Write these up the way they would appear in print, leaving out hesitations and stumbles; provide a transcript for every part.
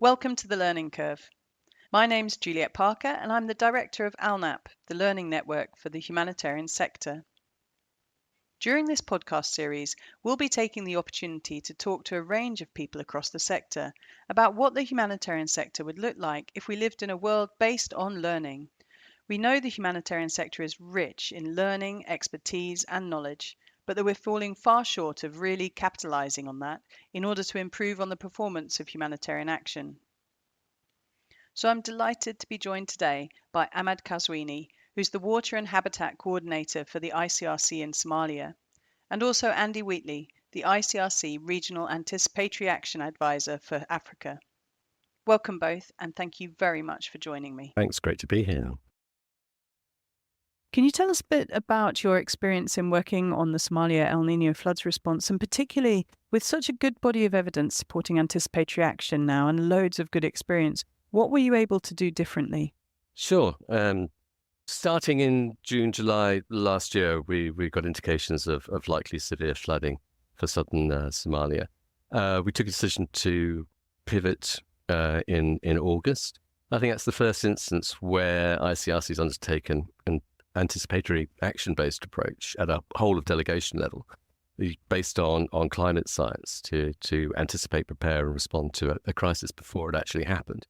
Welcome to the Learning Curve. My name's Juliet Parker and I'm the Director of ALNAP, the Learning Network for the humanitarian sector. During this podcast series, we'll be taking the opportunity to talk to a range of people across the sector about what the humanitarian sector would look like if we lived in a world based on learning. We know the humanitarian sector is rich in learning, expertise and knowledge, but that we're falling far short of really capitalising on that in order to improve on the performance of humanitarian action. So I'm delighted to be joined today by Ahmad Kazouini, who's the Water and Habitat Coordinator for the ICRC in Somalia, and also Andy Wheatley, the ICRC Regional Anticipatory Action Advisor for Africa. Welcome both, and thank you very much for joining me. Thanks, great to be here. Can you tell us a bit about your experience in working on the Somalia El Niño floods response, and particularly with such a good body of evidence supporting anticipatory action now and loads of good experience, what were you able to do differently? Sure. Starting in June, July last year, we got indications of likely severe flooding for southern Somalia. We took a decision to pivot in August. I think that's the first instance where ICRC has undertaken an anticipatory action-based approach at a whole of delegation level, based on climate science to anticipate, prepare and respond to a crisis before it actually happened.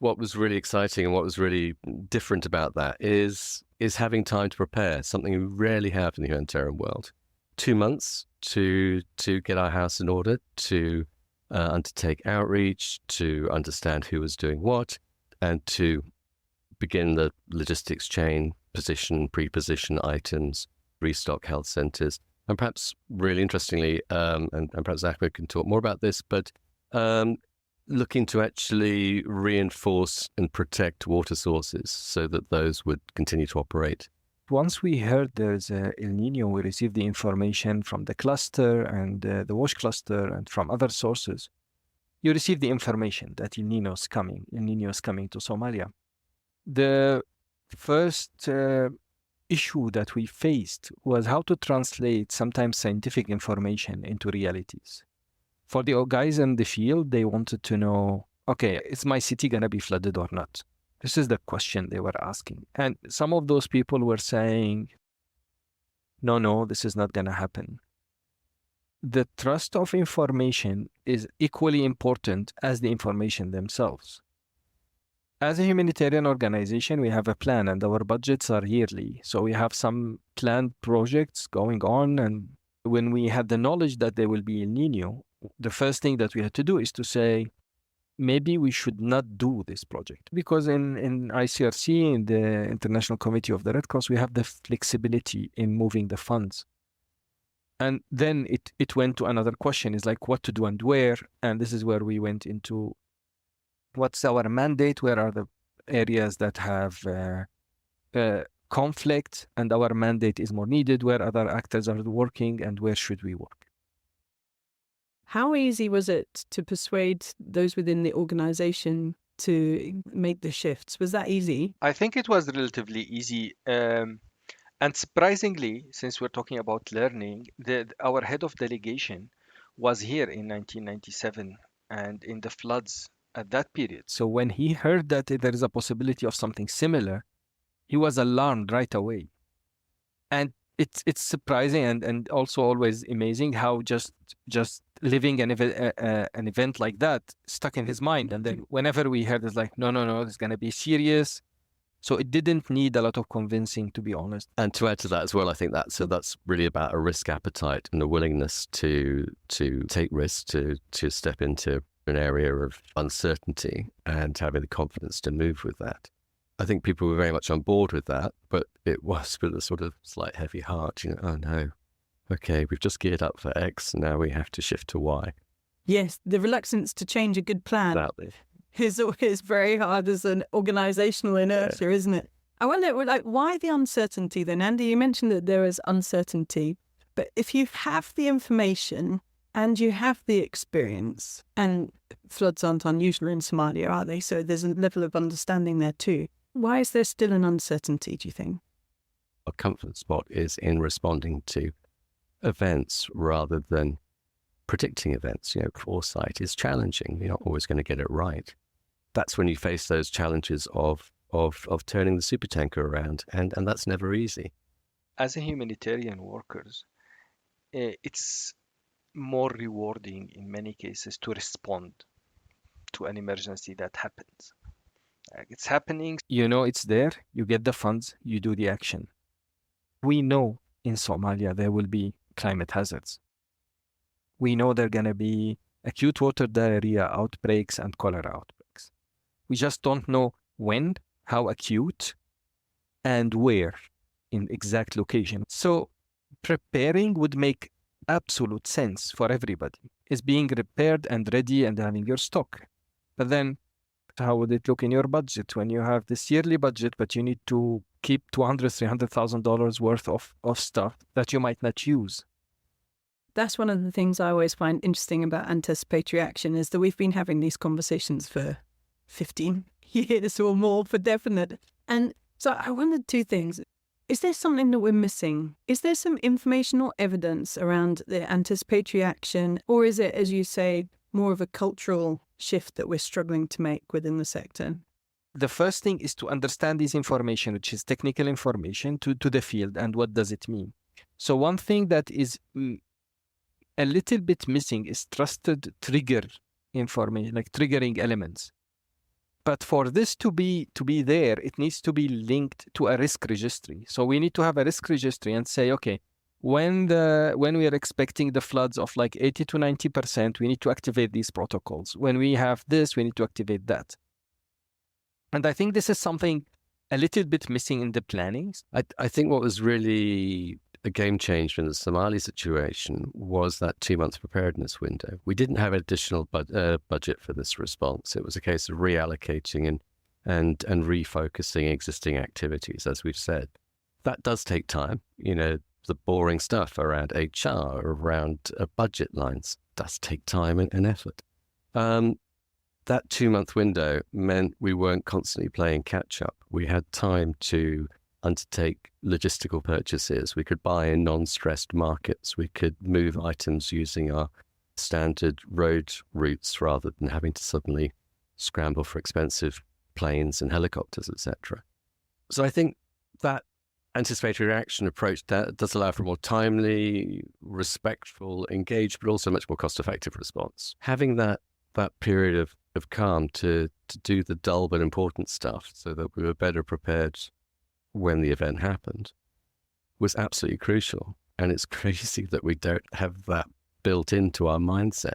What was really exciting and what was really different about that is having time to prepare, something we rarely have in the humanitarian world. 2 months to get our house in order, to undertake outreach, to understand who was doing what, and to begin the logistics chain, pre-position items, restock health centres, and perhaps really interestingly, and perhaps Ahmad can talk more about this, but looking to actually reinforce and protect water sources so that those would continue to operate. Once we heard there's El Niño, we received the information from the cluster and the WASH cluster and from other sources. You receive the information that El Niño is coming. El Niño is coming to Somalia. The first issue that we faced was how to translate sometimes scientific information into realities. For the guys in the field, they wanted to know, okay, is my city going to be flooded or not? This is the question they were asking. And some of those people were saying, no, this is not going to happen. The trust of information is equally important as the information themselves. As a humanitarian organization, we have a plan and our budgets are yearly. So we have some planned projects going on. And when we had the knowledge that there will be El Niño, the first thing that we had to do is to say, maybe we should not do this project. Because in ICRC, in the International Committee of the Red Cross, we have the flexibility in moving the funds. And then it went to another question, is like what to do and where. And this is where we went into what's our mandate, where are the areas that have conflict, and our mandate is more needed, where other actors are working, and where should we work. How easy was it to persuade those within the organization to make the shifts? Was that easy? I think it was relatively easy. And surprisingly, since we're talking about learning, our head of delegation was here in 1997 and in the floods at that period. So when he heard that there is a possibility of something similar, he was alarmed right away. And it's surprising and also always amazing how just living an event like that stuck in his mind. And then whenever we heard, it's like, no, it's going to be serious. So it didn't need a lot of convincing, to be honest. And to add to that as well, I think that's really about a risk appetite and a willingness to take risks, to step into an area of uncertainty and having the confidence to move with that. I think people were very much on board with that, but it was with a sort of slight heavy heart, oh no, okay, we've just geared up for X, now we have to shift to Y. Yes, the reluctance to change a good plan Exactly. is always very hard as an organizational inertia, isn't it? I wonder, why the uncertainty then? Andy, you mentioned that there is uncertainty, but if you have the information and you have the experience, and floods aren't unusual in Somalia, are they? So there's a level of understanding there too. Why is there still an uncertainty, do you think? Our comfort spot is in responding to events rather than predicting events. Foresight is challenging. You're not always going to get it right. that's when you face those challenges of turning the supertanker around, and that's never easy. As a humanitarian workers, it's more rewarding in many cases to respond to an emergency that happens. It's happening. You know it's there, you get the funds, you do the action. We know in Somalia there will be climate hazards. We know there are going to be acute water diarrhea outbreaks and cholera outbreaks. We just don't know when, how acute, and where in exact location. So preparing would make absolute sense for everybody. Is being prepared and ready and having your stock. But then how would it look in your budget when you have this yearly budget, but you need to keep $200,000, $300,000 worth of stuff that you might not use? That's one of the things I always find interesting about anticipatory action is that we've been having these conversations for 15 years or more for definite. And so I wondered two things. Is there something that we're missing? Is there some information or evidence around the anticipatory action? Or is it, as you say, more of a cultural shift that we're struggling to make within the sector? The first thing is to understand this information, which is technical information, to the field and what does it mean. So one thing that is a little bit missing is trusted trigger information, like triggering elements. But for this to be there, it needs to be linked to a risk registry. So we need to have a risk registry and say, okay, when we are expecting the floods of like 80 to 90%, we need to activate these protocols. When we have this, we need to activate that. And I think this is something a little bit missing in the planning. I think what was really a game changer in the Somali situation was that 2-month preparedness window. We didn't have additional budget for this response. It was a case of reallocating and refocusing existing activities, as we've said. That does take time. You know, the boring stuff around HR, around budget lines, does take time and effort. That 2-month window meant we weren't constantly playing catch up. We had time to undertake logistical purchases. We could buy in non-stressed markets. We could move items using our standard road routes rather than having to suddenly scramble for expensive planes and helicopters, etc. So I think that anticipatory reaction approach that does allow for a more timely, respectful, engaged, but also much more cost-effective response. Having that period of calm to do the dull but important stuff so that we were better prepared when the event happened was absolutely crucial. And it's crazy that we don't have that built into our mindset.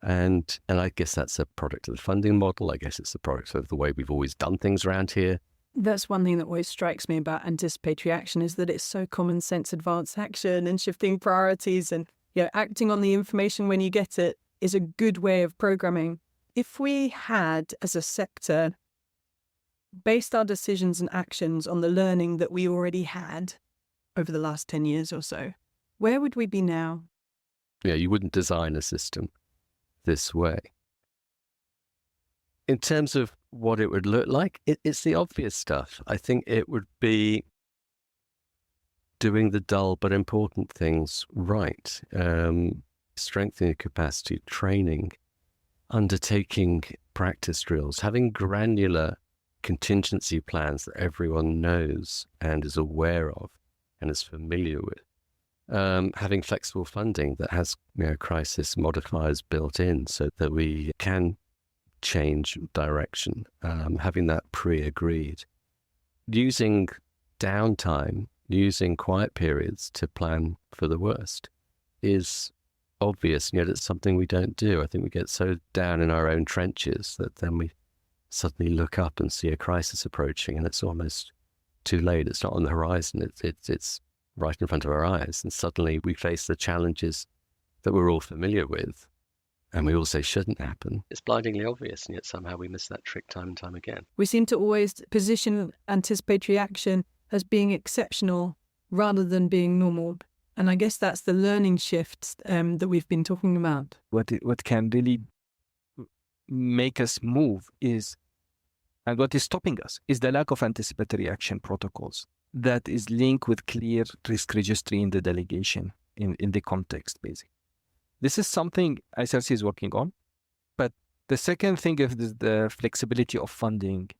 And I guess that's a product of the funding model. I guess it's a product of the way we've always done things around here. That's one thing that always strikes me about anticipatory action is that it's so common sense advanced action and shifting priorities and acting on the information when you get it is a good way of programming. If we had, as a sector, based our decisions and actions on the learning that we already had over the last 10 years or so, where would we be now? Yeah, you wouldn't design a system this way. In terms of what it would look like, it's the obvious stuff. I think it would be doing the dull but important things right, strengthening capacity, training, undertaking practice drills, having granular contingency plans that everyone knows and is aware of and is familiar with. Having flexible funding that has crisis modifiers built in so that we can change direction, having that pre-agreed. Using downtime, using quiet periods to plan for the worst is obvious, and yet it's something we don't do. I think we get so down in our own trenches that then we suddenly look up and see a crisis approaching and it's almost too late. It's not on the horizon. It's right in front of our eyes. And suddenly we face the challenges that we're all familiar with and we all say shouldn't happen. It's blindingly obvious, and yet somehow we miss that trick time and time again. We seem to always position anticipatory action as being exceptional rather than being normal. And I guess that's the learning shifts that we've been talking about. What can really make us move is, and what is stopping us, is the lack of anticipatory action protocols that is linked with clear risk registry in the delegation, in the context, basically. This is something ICRC is working on, but The second thing is the flexibility of funding.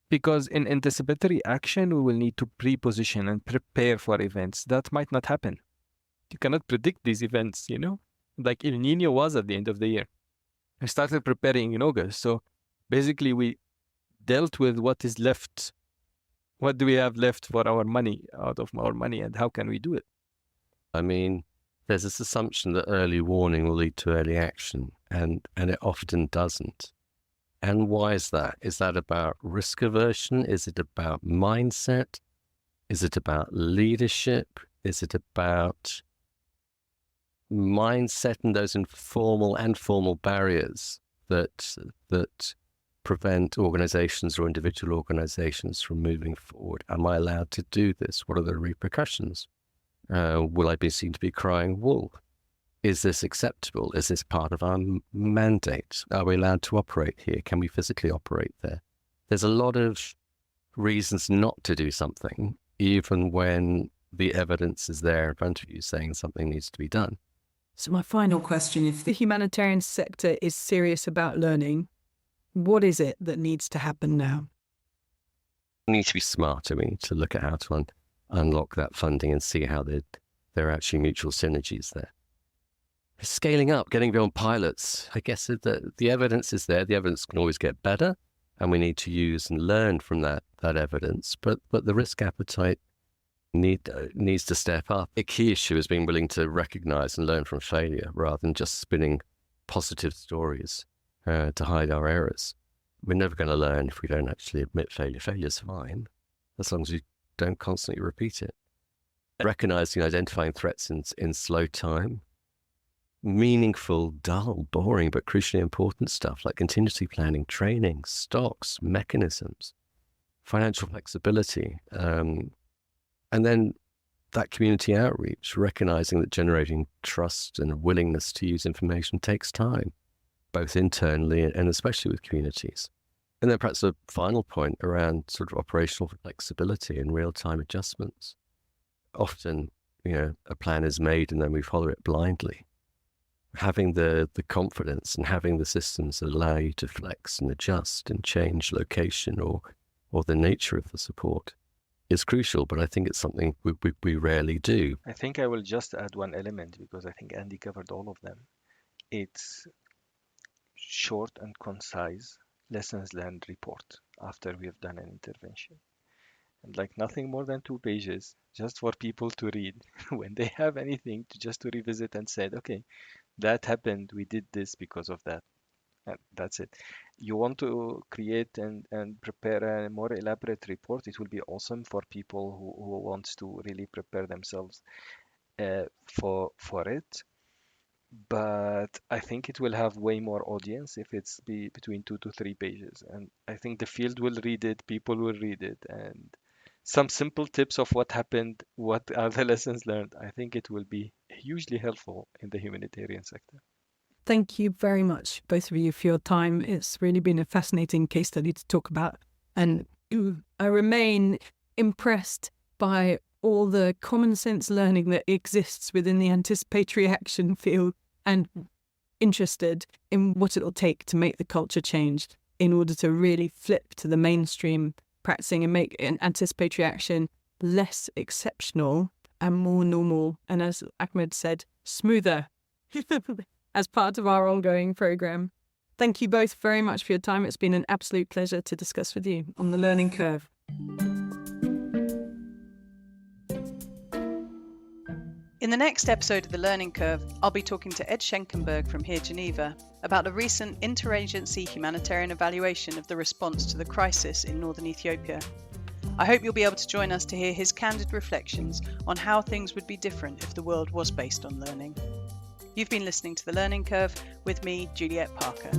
Because in anticipatory action, we will need to pre-position and prepare for events that might not happen. You cannot predict these events, like El Nino was at the end of the year. I started preparing in August. So basically we dealt with what is left. What do we have left for our money, out of our money, and how can we do it? I mean, there's this assumption that early warning will lead to early action, and it often doesn't. And why is that? Is that about risk aversion? Is it about mindset? Is it about leadership? Is it about mindset and those informal and formal barriers that prevent organizations or individual organizations from moving forward? Am I allowed to do this? What are the repercussions? Will I be seen to be crying wolf? Is this acceptable? Is this part of our mandate? Are we allowed to operate here? Can we physically operate there? There's a lot of reasons not to do something, even when the evidence is there in front of you saying something needs to be done. So my final question, if the humanitarian sector is serious about learning, what is it that needs to happen now? We need to be smarter. We need to look at how to unlock that funding and see how there are actually mutual synergies there. Scaling up, getting beyond pilots. I guess that the evidence is there. The evidence can always get better, and we need to use and learn from that evidence. But the risk appetite needs to step up. A key issue is being willing to recognize and learn from failure rather than just spinning positive stories to hide our errors. We're never going to learn if we don't actually admit failure. Failure's fine, as long as we don't constantly repeat it. Recognizing, identifying threats in slow time. Meaningful, dull, boring, but crucially important stuff like contingency planning, training, stocks, mechanisms, financial flexibility, and then that community outreach, recognizing that generating trust and a willingness to use information takes time, both internally and especially with communities. And then perhaps a final point around sort of operational flexibility and real-time adjustments. Often, a plan is made and then we follow it blindly. Having the confidence and having the systems that allow you to flex and adjust and change location or the nature of the support is crucial, but I think it's something we rarely do. I think I will just add one element because I think Andy covered all of them. It's short and concise lessons learned report after we have done an intervention. And like nothing more than 2 pages, just for people to read when they have anything just to revisit and say, okay, that happened, we did this because of that. And that's it. You want to create and prepare a more elaborate report, it will be awesome for people who wants to really prepare themselves for it. But I think it will have way more audience if it's between 2 to 3 pages. And I think the field will read it, people will read it, and some simple tips of what happened, what are the lessons learned. I think it will be hugely helpful in the humanitarian sector. Thank you very much, both of you, for your time. It's really been a fascinating case study to talk about. And I remain impressed by all the common sense learning that exists within the anticipatory action field and interested in what it'll take to make the culture change in order to really flip to the mainstream practicing and make an anticipatory action less exceptional and more normal. And as Ahmad said, smoother as part of our ongoing program. Thank you both very much for your time. It's been an absolute pleasure to discuss with you on the learning curve. In the next episode of The Learning Curve, I'll be talking to Ed Schenkenberg from here, Geneva, about a recent interagency humanitarian evaluation of the response to the crisis in northern Ethiopia. I hope you'll be able to join us to hear his candid reflections on how things would be different if the world was based on learning. You've been listening to The Learning Curve with me, Juliet Parker.